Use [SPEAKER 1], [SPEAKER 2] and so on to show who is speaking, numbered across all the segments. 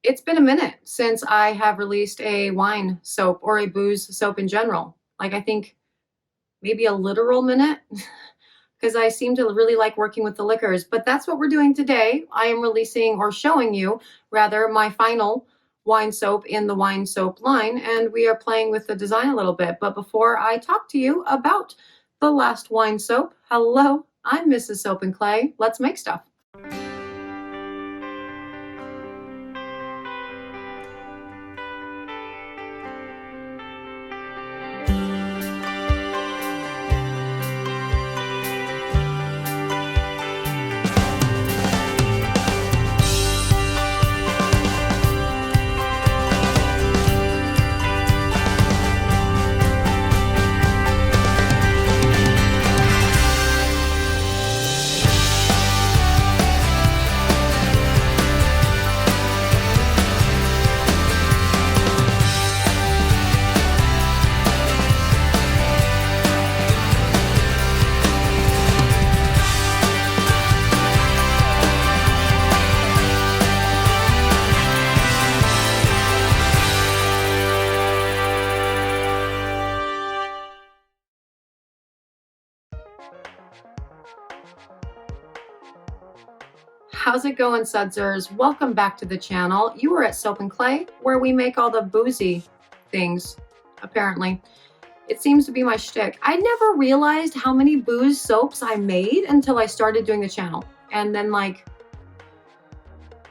[SPEAKER 1] It's been a minute since I have released a wine soap or a booze soap in general. Like, I think maybe a literal minute because I seem to really like working with the liquors. But that's what we're doing today. I am releasing, or showing you rather, my final wine soap in the wine soap line, and we are playing with the design a little bit. But before I talk to you about the last wine soap, hello, I'm Mrs. Soap and Clay. Let's make stuff. How's it going, Sudsers? Welcome back to the channel. You are at Soap and Clay, where we make all the boozy things, apparently. It seems to be my shtick. I never realized how many booze soaps I made until I started doing the channel. And then, like,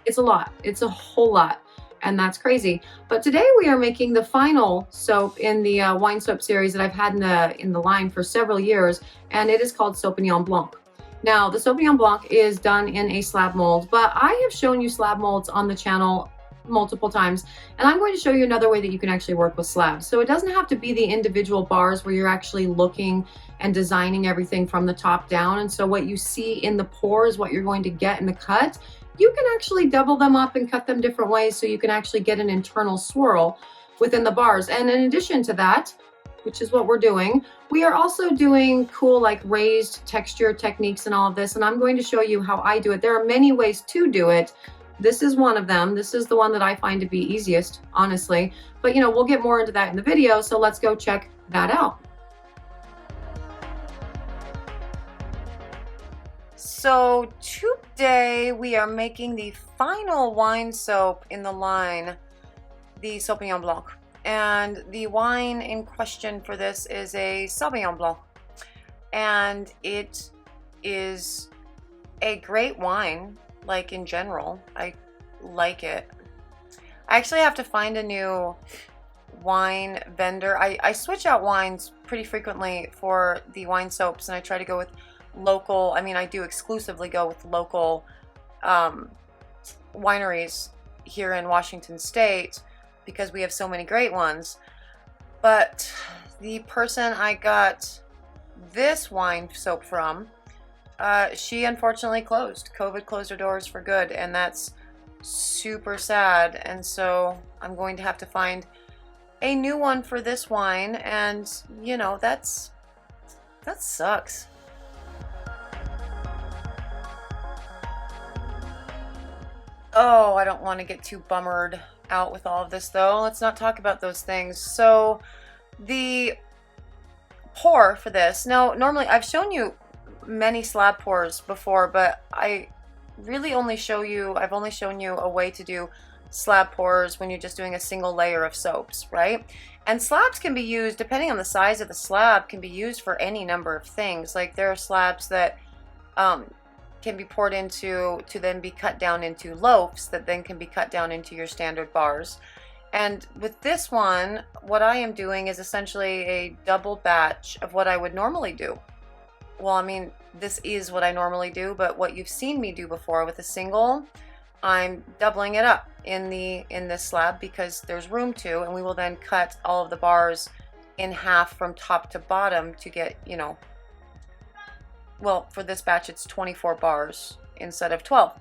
[SPEAKER 1] it's a lot. It's a whole lot. And that's crazy. But today we are making the final soap in the wine soap series that I've had in the line for several years. And it is called Sauvignon Blanc. Now, the Sauvignon Blanc is done in a slab mold, but I have shown you slab molds on the channel multiple times, and I'm going to show you another way that you can actually work with slabs. So it doesn't have to be the individual bars where you're actually looking and designing everything from the top down. And so what you see in the pour is what you're going to get in the cut. You can actually double them up and cut them different ways so you can actually get an internal swirl within the bars. And in addition to that, which is what we're doing, we are also doing cool, like, raised texture techniques and all of this, and I'm going to show you how I do it. There are many ways to do it. This is one of them. This is the one that I find to be easiest, honestly, but you know, we'll get more into that in the video, so let's go check that out. So today we are making the final wine soap in the line, the Sauvignon Blanc. And the wine in question for this is a Sauvignon Blanc. And it is a great wine, like, in general. I like it. I actually have to find a new wine vendor. I switch out wines pretty frequently for the wine soaps, and I try to go with local, I do exclusively go with local wineries here in Washington State, because we have so many great ones. But the person I got this wine soap from, she unfortunately closed. COVID closed her doors for good, and that's super sad. And so I'm going to have to find a new one for this wine, and you know, that sucks. Oh, I don't want to get too bummered out with all of this, though. Let's not talk about those things. So the pour for this, now normally I've shown you many slab pours before, but I've only shown you a way to do slab pours when you're just doing a single layer of soaps, right? And slabs can be used, depending on the size of the slab, can be used for any number of things. Like, there are slabs that can be poured into to then be cut down into loaves that then can be cut down into your standard bars. And with this one, what I am doing is essentially a double batch of what I would normally do. Well, this is what I normally do, but what you've seen me do before with a single, I'm doubling it up in this slab because there's room to, and we will then cut all of the bars in half from top to bottom to get, you know, well, for this batch it's 24 bars instead of 12.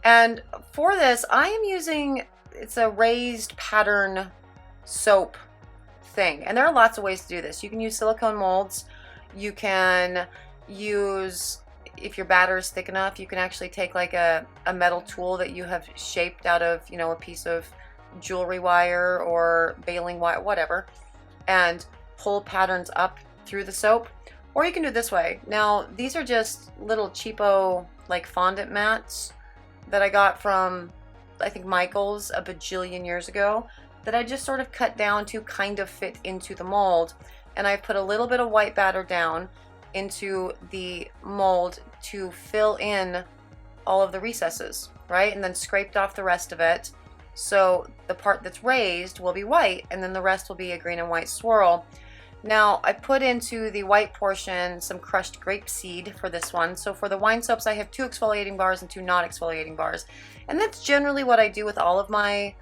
[SPEAKER 1] And for this I am using, it's a raised pattern soap thing, and there are lots of ways to do this. You can use silicone molds, you can use if your batter is thick enough, you can actually take like a metal tool that you have shaped out of, you know, a piece of jewelry wire or baling wire, whatever, and pull patterns up through the soap. Or you can do it this way. Now, these are just little cheapo like fondant mats that I got from, I think, Michael's a bajillion years ago, that I just sort of cut down to kind of fit into the mold. And I've put a little bit of white batter down into the mold to fill in all of the recesses, right? And then scraped off the rest of it. So the part that's raised will be white, and then the rest will be a green and white swirl. Now, I put into the white portion some crushed grape seed for this one. So for the wine soaps, I have 2 exfoliating bars and 2 not exfoliating bars. And that's generally what I do with all of my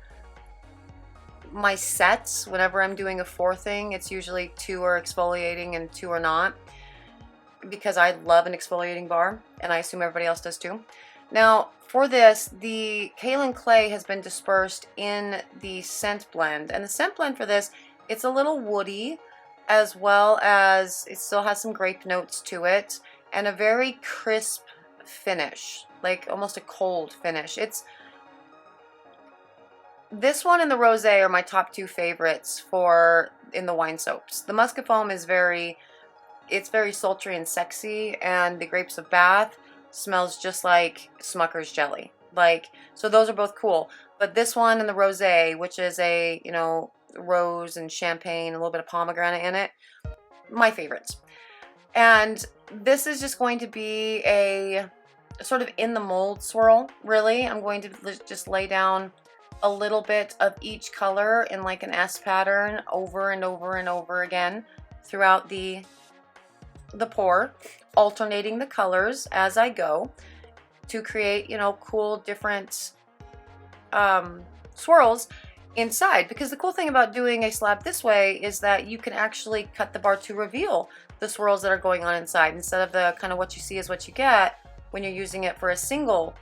[SPEAKER 1] sets. Whenever I'm doing a 4 thing, it's usually 2 are exfoliating and 2 are not, because I love an exfoliating bar, and I assume everybody else does too. Now, for this, the kaolin clay has been dispersed in the scent blend. And the scent blend for this, it's a little woody, as well as it still has some grape notes to it, and a very crisp finish, like almost a cold finish. This one and the rosé are my top 2 favorites for in the wine soaps. The muscatfoam is very sultry and sexy, and the grapes of Bath smells just like Smucker's jelly. Like, so those are both cool. But this one and the rosé, which is a, you know, rose and champagne, a little bit of pomegranate in it, my favorites. And this is just going to be a sort of in the mold swirl, really. I'm going to just lay down a little bit of each color in like an S pattern over and over and over again throughout the pour, alternating the colors as I go to create, you know, cool different swirls inside. Because the cool thing about doing a slab this way is that you can actually cut the bar to reveal the swirls that are going on inside, instead of the kind of what you see is what you get when you're using it for a single,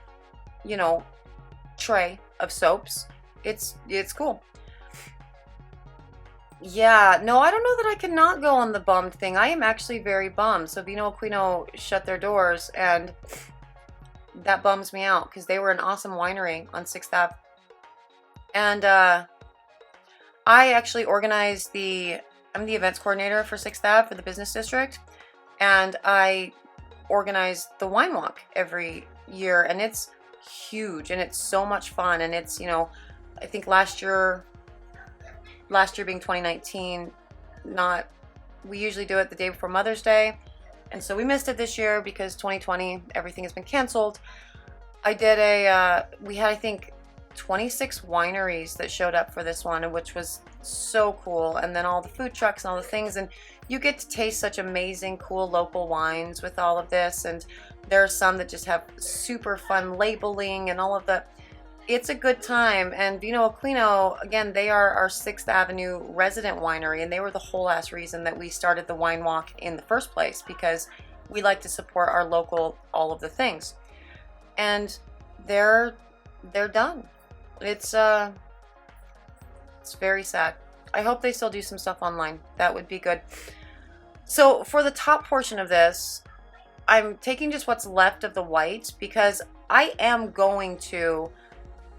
[SPEAKER 1] you know, tray of soaps. It's cool. Yeah, no, I don't know that I cannot go on the bummed thing. I am actually very bummed. So Vino Aquino shut their doors, and that bums me out, because they were an awesome winery on 6th Ave. And I actually organized I'm the events coordinator for 6th Ave for the business district, and I organize the wine walk every year, and it's huge, and it's so much fun. And it's, you know, I think last year being 2019, we usually do it the day before Mother's Day, and so we missed it this year because 2020 everything has been canceled. We had, I think, 26 wineries that showed up for this one, which was so cool. And then all the food trucks and all the things, and you get to taste such amazing, cool local wines with all of this. And there are some that just have super fun labeling and all of the. It's a good time. And Vino Aquino, again, they are our 6th Avenue resident winery, and they were the whole ass reason that we started the wine walk in the first place, because we like to support our local all of the things. And they're done. It's very sad. I hope they still do some stuff online. That would be good. So for the top portion of this, I'm taking just what's left of the white, because I am going to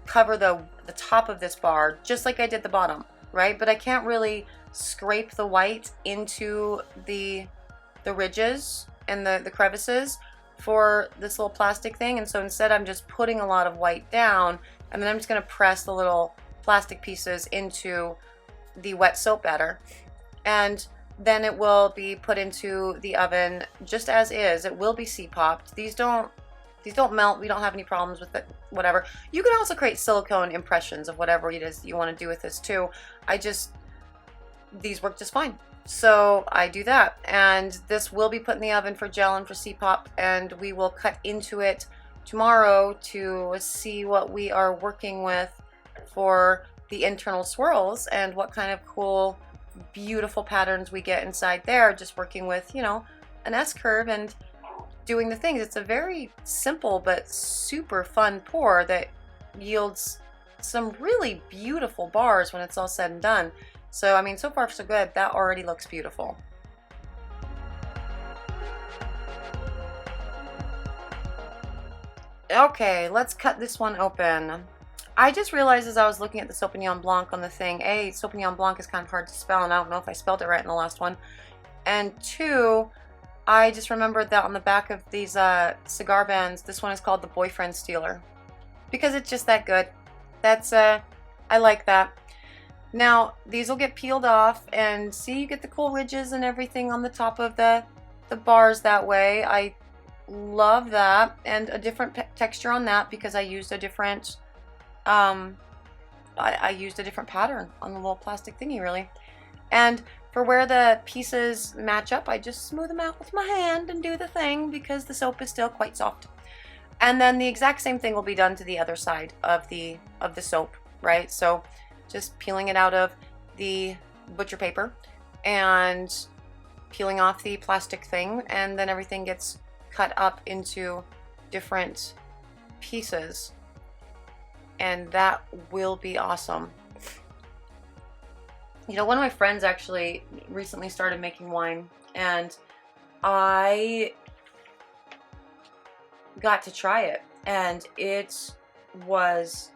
[SPEAKER 1] cover the top of this bar just like I did the bottom, right? But I can't really scrape the white into the ridges and the crevices for this little plastic thing. And so instead I'm just putting a lot of white down, and then I'm just going to press the little plastic pieces into the wet soap batter, and then it will be put into the oven just as is. It will be C-popped. These don't melt. We don't have any problems with it, whatever. You can also create silicone impressions of whatever it is you want to do with this too. These work just fine. So I do that, and this will be put in the oven for gel and for C-pop, and we will cut into it tomorrow to see what we are working with for the internal swirls, and what kind of cool, beautiful patterns we get inside there, just working with, you know, an S-curve and doing the things. It's a very simple but super fun pour that yields some really beautiful bars when it's all said and done. So, I mean, so far so good. That already looks beautiful. Okay, let's cut this one open. I just realized as I was looking at the Sauvignon Blanc on the thing, A, Sauvignon Blanc is kind of hard to spell, and I don't know if I spelled it right in the last one. And two, I just remembered that on the back of these cigar bands, this one is called the Boyfriend Stealer. Because it's just that good. That's, I like that. Now, these will get peeled off, and see, you get the cool ridges and everything on the top of the bars that way. I love that, and a different texture on that because I used a different, I used a different pattern on the little plastic thingy, really. And for where the pieces match up, I just smooth them out with my hand and do the thing because the soap is still quite soft. And then the exact same thing will be done to the other side of the soap, right? So just peeling it out of the butcher paper and peeling off the plastic thing, and then everything gets cut up into different pieces, and that will be awesome. You know, one of my friends actually recently started making wine, and I got to try it, and it was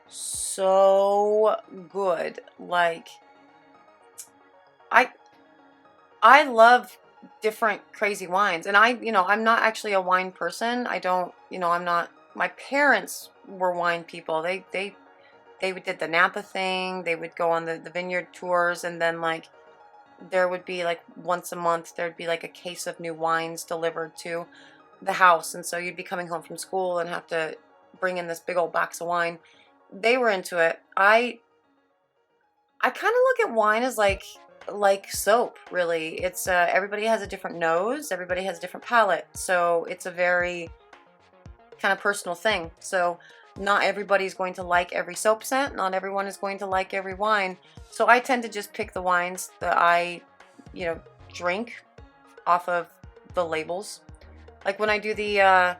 [SPEAKER 1] so good. Like, I love different crazy wines, and I'm not actually a wine person. I don't, I'm not. My parents were wine people. They did the Napa thing. They would go on the vineyard tours, and then like there would be like once a month there'd be like a case of new wines delivered to the house, and so you'd be coming home from school and have to bring in this big old box of wine. They were into it. I kind of look at wine as like soap, really. It's everybody has a different nose, everybody has a different palate, so it's a very kind of personal thing. So not everybody's going to like every soap scent, not everyone is going to like every wine. So I tend to just pick the wines that I drink off of the labels. Like when I do the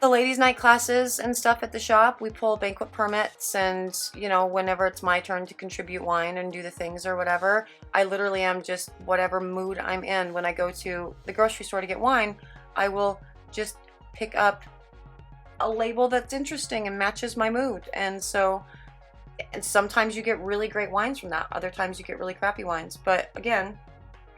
[SPEAKER 1] ladies' night classes and stuff at the shop, we pull banquet permits, and whenever it's my turn to contribute wine and do the things or whatever, I literally am just whatever mood I'm in. When I go to the grocery store to get wine, I will just pick up a label that's interesting and matches my mood. And so, and sometimes you get really great wines from that, other times you get really crappy wines. But again,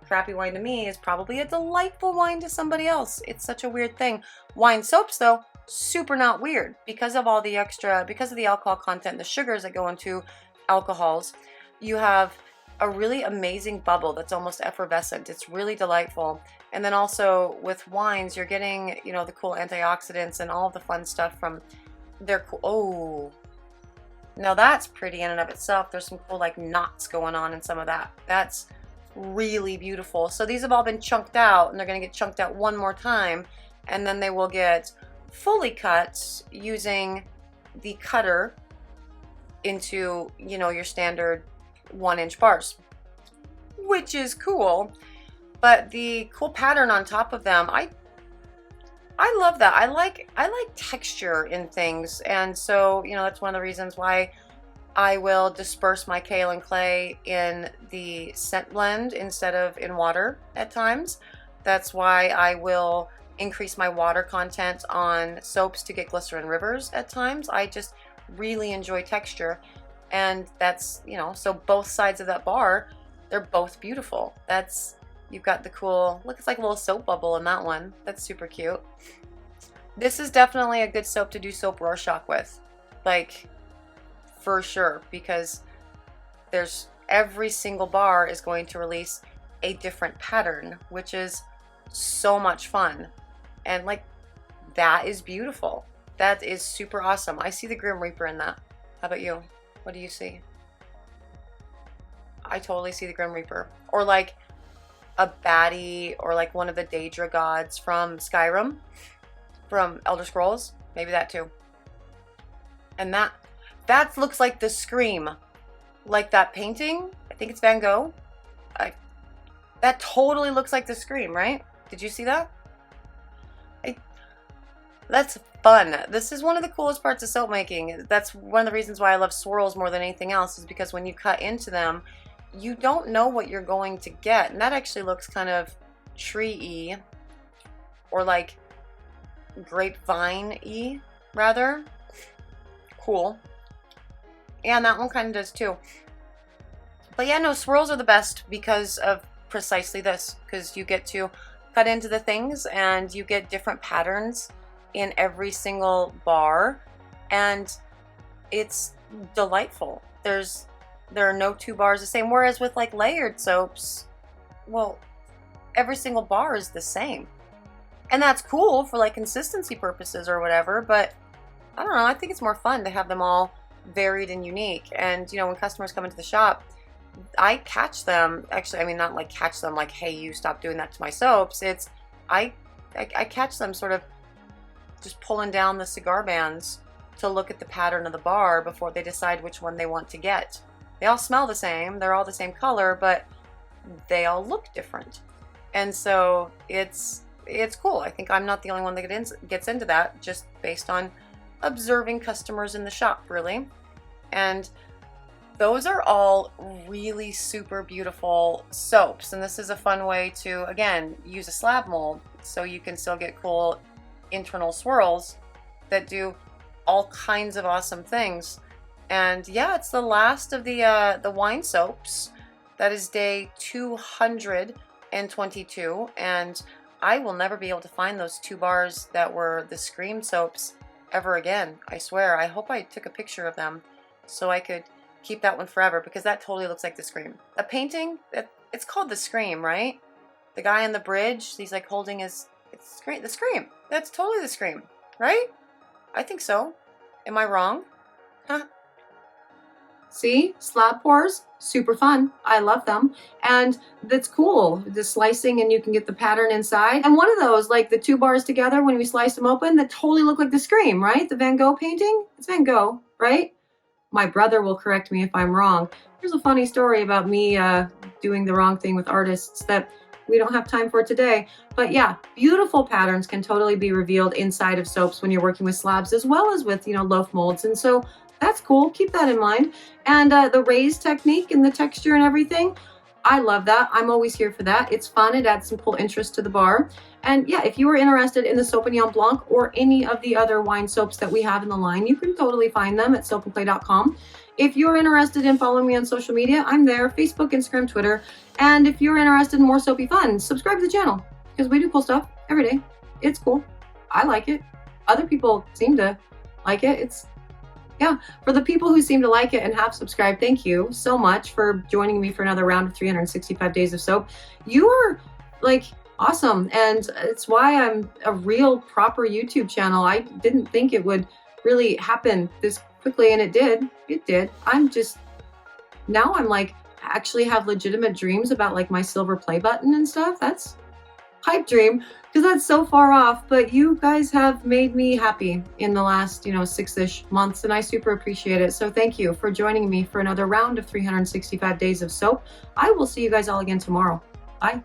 [SPEAKER 1] crappy wine to me is probably a delightful wine to somebody else. It's such a weird thing. Wine soaps, though, super not weird because of all the because of the alcohol content, the sugars that go into alcohols. You have a really amazing bubble that's almost effervescent. It's really delightful. And then also with wines, you're getting, the cool antioxidants and all of the fun stuff from their cool. Oh, now that's pretty in and of itself. There's some cool like knots going on in some of that. That's really beautiful. So these have all been chunked out, and they're going to get chunked out one more time, and then they will get fully cut using the cutter into, your standard 1-inch bars, which is cool. But the cool pattern on top of them, I love that. I like texture in things, and so that's one of the reasons why I will disperse my kaolin clay in the scent blend instead of in water at times. That's why I will increase my water content on soaps to get glycerin rivers at times. I just really enjoy texture, and that's, so both sides of that bar, they're both beautiful. You've got the cool, look, it's like a little soap bubble in that one. That's super cute. This is definitely a good soap to do soap Rorschach with, like, for sure, because every single bar is going to release a different pattern, which is so much fun. And like, that is beautiful. That is super awesome. I see the Grim Reaper in that. How about you? What do you see? I totally see the Grim Reaper. Or like a baddie, or like one of the Daedra gods from Skyrim, from Elder Scrolls. Maybe that too. And that looks like the Scream. Like that painting. I think it's Van Gogh. That totally looks like the Scream, right? Did you see that? That's fun. This is one of the coolest parts of soap making. That's one of the reasons why I love swirls more than anything else, is because when you cut into them, you don't know what you're going to get. And that actually looks kind of tree-y, or like grapevine-y, rather. Cool. And that one kind of does too. But yeah, no, swirls are the best because of precisely this, because you get to cut into the things and you get different patterns in every single bar, and it's delightful. There are no two bars the same, whereas with like layered soaps, well, every single bar is the same. And that's cool for like consistency purposes or whatever, but I don't know, I think it's more fun to have them all varied and unique. And you know, when customers come into the shop, I catch them, actually, I mean, not like catch them like, hey, you stop doing that to my soaps. It's, I catch them sort of just pulling down the cigar bands to look at the pattern of the bar before they decide which one they want to get. They all smell the same, they're all the same color, but they all look different. And so it's cool. I think I'm not the only one that gets into that, just based on observing customers in the shop, really. And those are all really super beautiful soaps, and this is a fun way to, again, use a slab mold so you can still get cool internal swirls that do all kinds of awesome things. And yeah, it's the last of the wine soaps. That is day 222, and I will never be able to find those 2 bars that were the Scream soaps ever again. I swear. I hope I took a picture of them so I could keep that one forever, because that totally looks like the Scream. A painting, it's called the Scream, right? The guy on the bridge, he's like holding his, the Scream. That's totally the Scream, right? I think so. Am I wrong? Huh? See, slab pours, super fun. I love them. And that's cool, the slicing, and you can get the pattern inside. And one of those, like the 2 bars together, when we slice them open, that totally look like the Scream, right? The Van Gogh painting? It's Van Gogh, right? My brother will correct me if I'm wrong. There's a funny story about me doing the wrong thing with artists that we don't have time for today. But yeah, beautiful patterns can totally be revealed inside of soaps when you're working with slabs, as well as with, you know, loaf molds. And so that's cool. Keep that in mind. And the raised technique and the texture and everything, I love that. I'm always here for that. It's fun. It adds some cool interest to the bar. And yeah, if you are interested in the Sauvignon Blanc or any of the other wine soaps that we have in the line, you can totally find them at soapandclay.com. If you're interested in following me on social media, I'm there, Facebook, Instagram, Twitter. And if you're interested in more soapy fun, subscribe to the channel, because we do cool stuff every day. It's cool. I like it. Other people seem to like it. Yeah, for the people who seem to like it and have subscribed, thank you so much for joining me for another round of 365 days of soap. You are like awesome, and it's why I'm a real proper YouTube channel. I didn't think it would really happen this quickly, and it did. It did. Now I'm like, actually have legitimate dreams about like my silver play button and stuff. That's pipe dream, because that's so far off, but you guys have made me happy in the last, 6-ish months, and I super appreciate it. So thank you for joining me for another round of 365 days of soap. I will see you guys all again tomorrow. Bye.